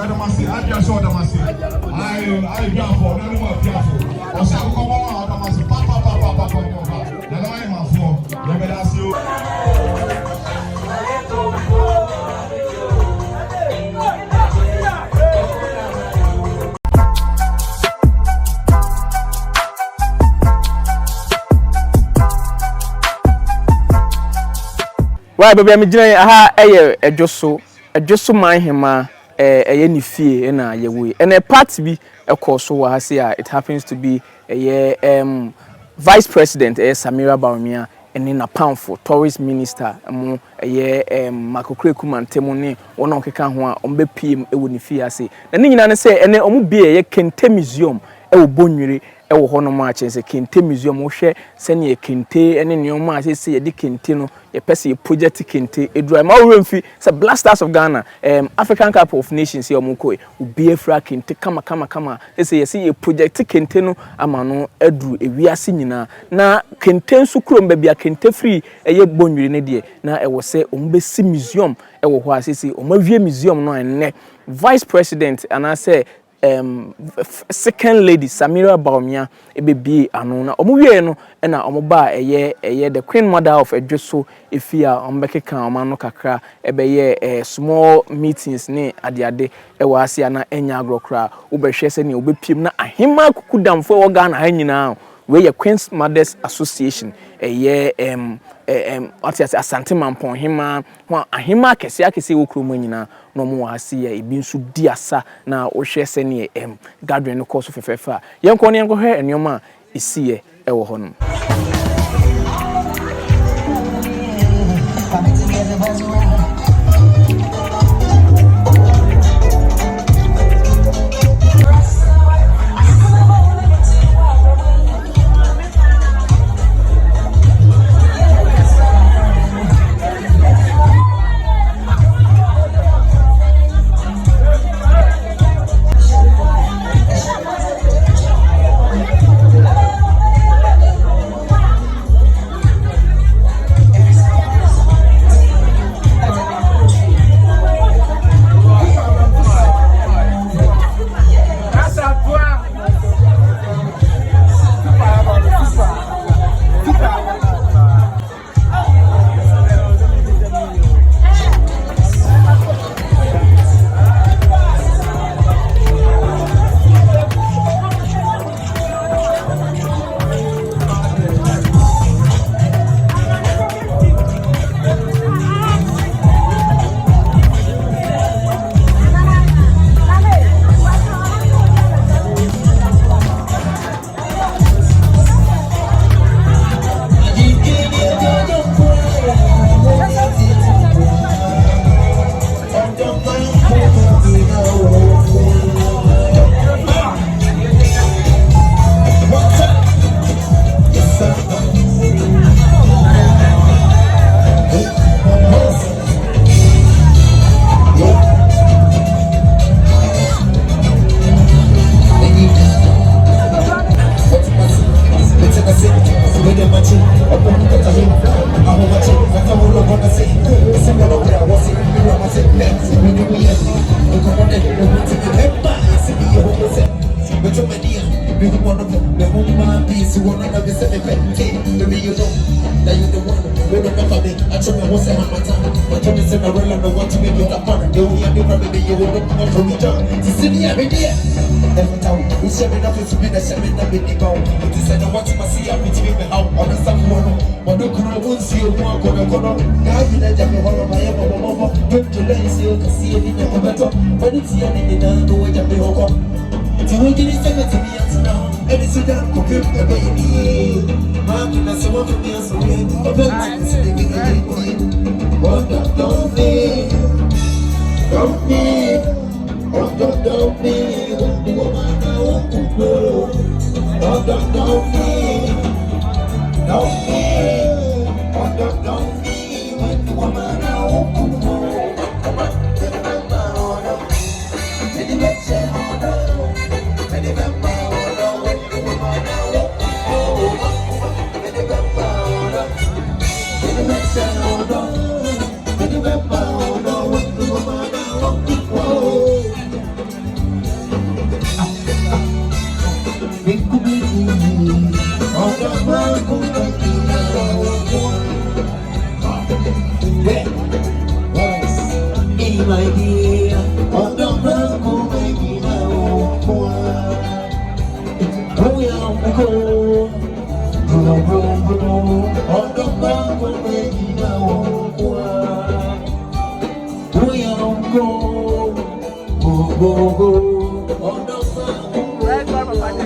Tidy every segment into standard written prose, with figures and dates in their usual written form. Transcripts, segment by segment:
Yadamasi, I just saw Damasi. I got for no more careful. Or some come on, Damasi, papa. Yadamai, my phone. Yabas you. Why, baby, I'm doing a just so my hima any fear and a way. And a part to be a course so I say it happens to be a Vice President Samira Bawumia and in a pound for tourist minister among a year Makokrekum Temone one on Kekanwa on BPM a wouldn't fear say. And then say and then be a Kente Museum a bonuri. Ewo hono ma chense kente museum wo hwe sene ye kente ene neoma ase se ye de kente no ye pese ye project kente edura ma wo mfi se blasters of Ghana African Cup of Nations ye omko obi afra kente kama ese ye se ye project kente no ama no aduru ewiase nyina na kente nso krom ba bia kente free eye bonwire ne de na ewo se ombesi museum ewo ho ase se omawie museum no enne Vice President anase second lady Samira Bawumia ebebi anu na omuwie no na omoba eye the queen mother of Edweso efia ombekeka omano kakra ebeye small meetings ne ade ewa asia na enya agrokra ubehwe se ne obepiem na ahima kukudamfo wo Ghana ha nyina we ye Queen's Mothers Association Asante mampon hima ahima kese wo kromo nyina no mo ase ya ebi nso diasa na wo hwe se ne gathering no course fefefa yenko ne yenko hwe enioma esiye ewo hono my dear, on the banco, making my own one. Oh, yeah, go. On the banco, making my own one. Oh, yeah, go. Go. On the banco. Let's go, Papa.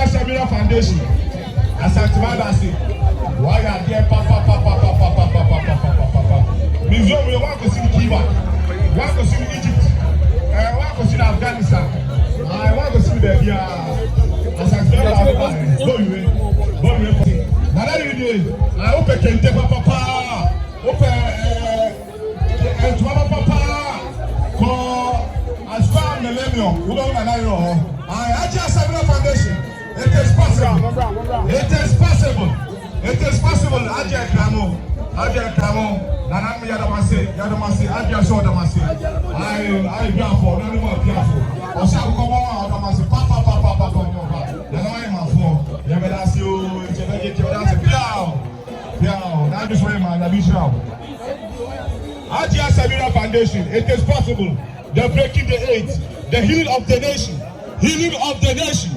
Samira Foundation. Asante Madasi. Why are there papa. Museum you want to see Cuba. Want to see Egypt. Want to see Afghanistan. I want to see the Asante Madasi. Nana you I hope I can take papa. Papa. As far as millennium, we don't know. I just Samira Foundation. It is possible. It is possible. It is possible. Ajay Kramo. Nana mi Yadamasi. Ajay so Yadamasi. I biafo. Nani mo biafo. Osa komo Yadamasi. Papa. Nana ma fo. Yabedasi o. Chebeke Yadamasi. Biao. That is why man. Abisha. Ajay Samira Foundation. It is possible. The breaking the AIDS. The healing of the nation. Healing of the nation.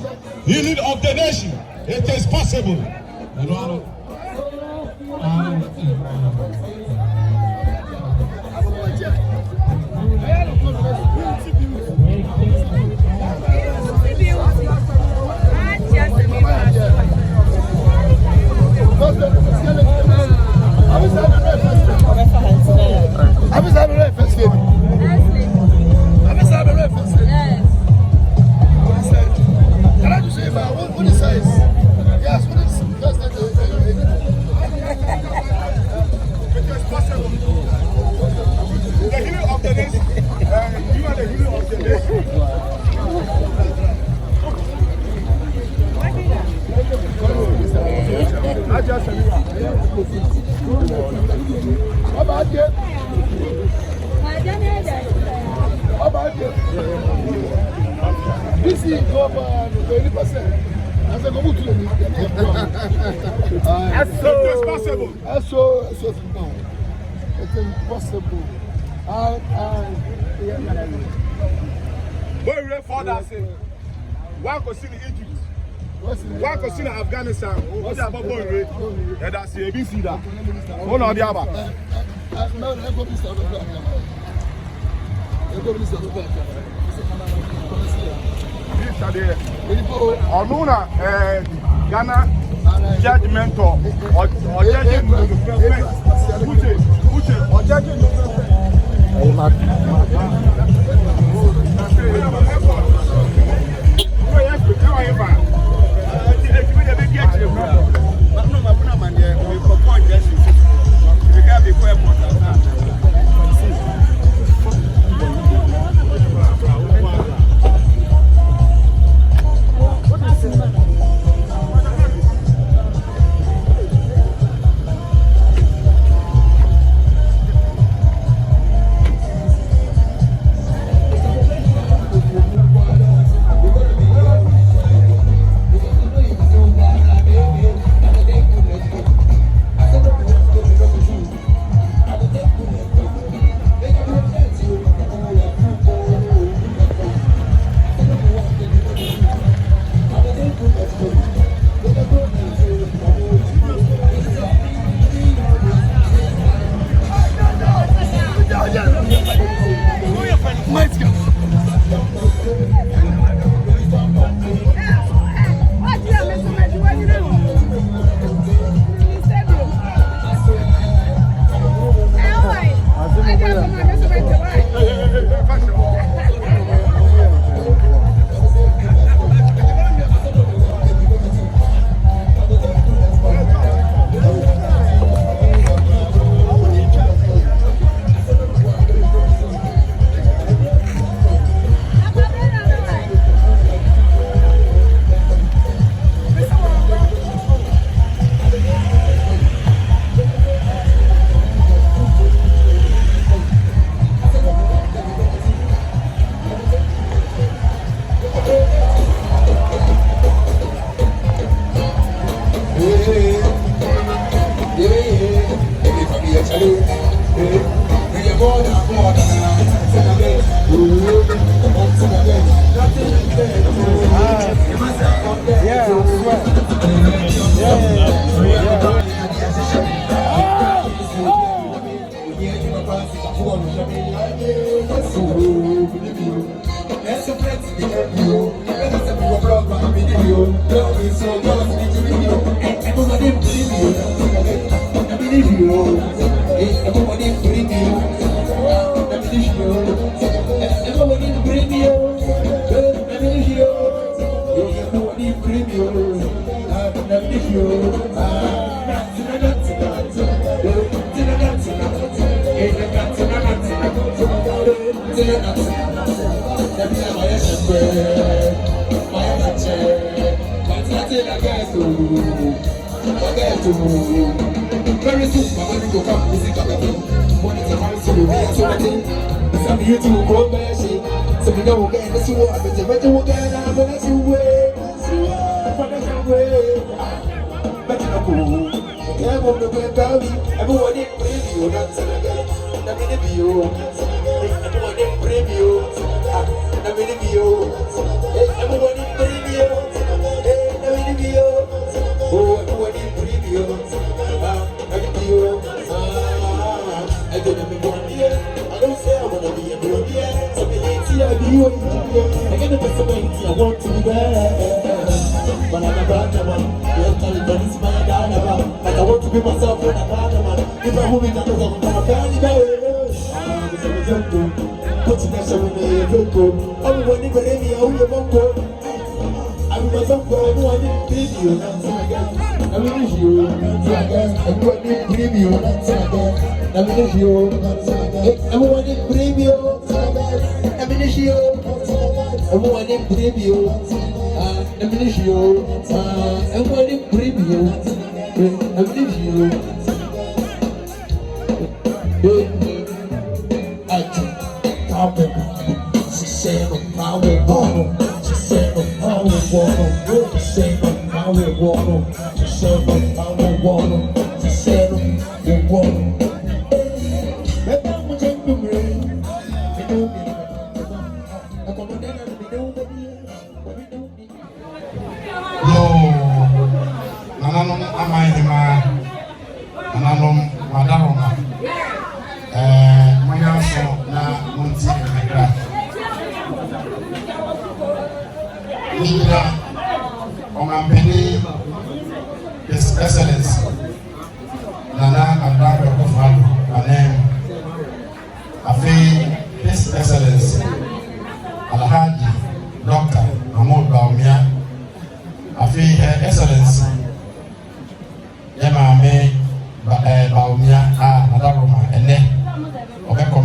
Healing of the nation. It is possible. It's impossible. Where we father say, one go see Egypt, one go see Afghanistan. What's that boy? That's ABC that. One or the other. Onuna Ghana judgment or judging or judging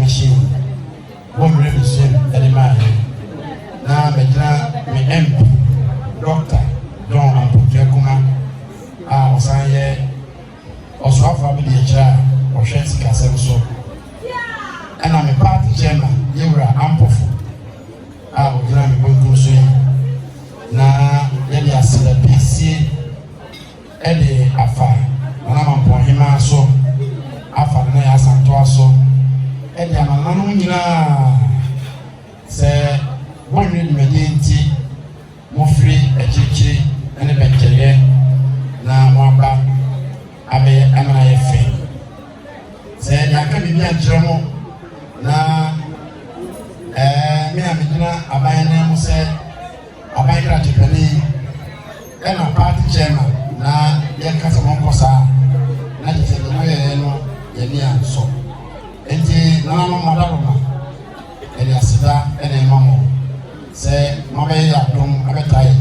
machine. One really soon, any man. Now, me MP, Doctor, Don and Pujakuma, Osanye, Oswafa Bidia, or Shensi Castle. And I'm a party chairman, you were ample. I will grant me going to swim. Now, let us see the PC Eddie Afar. When I'm on him, so Afar Asante so Eddie, I'm say, one read Medinti, Mofri, a chichi, and a bencher. Now, Mamba, Abe, and I feel. Say, I can be a Jomo. Now, me and Medina, Abayana said, Abayra Japanese, and a party chairman. Now, there comes a moncosa, not just the way so. And the Nano Madama, and Yasida, and a mamma. Say, Mabaya, don't have a tie.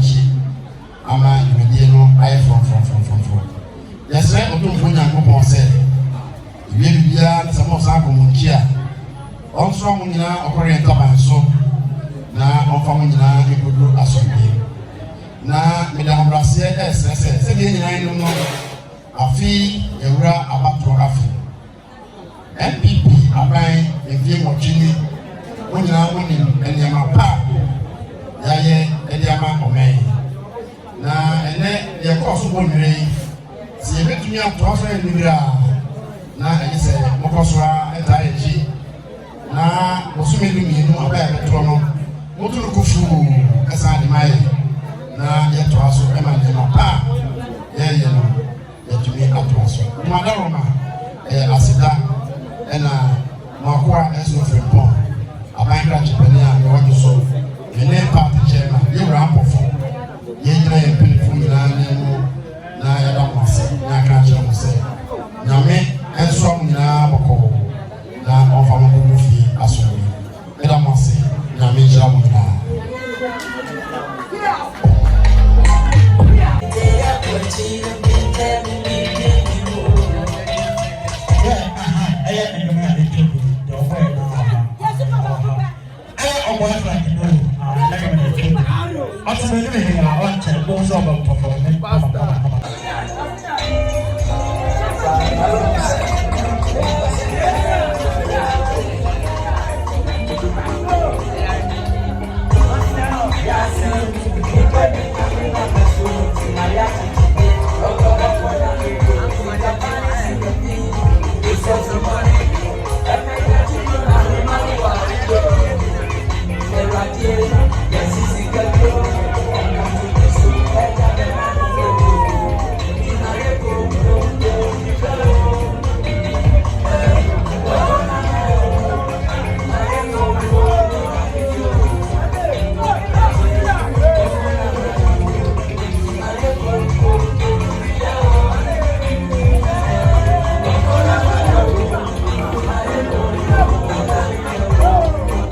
Ama, Mediano, I from. Yes, I don't want to say. You will be some of Sakumunkia. Also, Munina, operating Tabanso. Now, on Famina, you could do Asante. Now, Madame Rassia, yes, again, I don't know. A fee, a ra about to have. MPP, a buying a game of Jimmy, when you are winning, and you are pap. Yaye, and you are for me. Now, and then your cost won't rain. See, let me up to offer a Libra. Now, I say, Mokoswa, and Taiji. Now, Mosumi, you know, a bad trono. What to look for as I demand. Now, yet to us, Emma, and my pap. Yeah, you know, yet to me up to us. Madama, Asida. And Makwa as no friend Pong. A bank at Japan, you want to solve. The name party chairman, you were ample for. Yen and Pinful na Yadamasi, Nakaja say. Name and some Naboko, na of a movie as well. Yadamasi, Nami Jamuna. I'm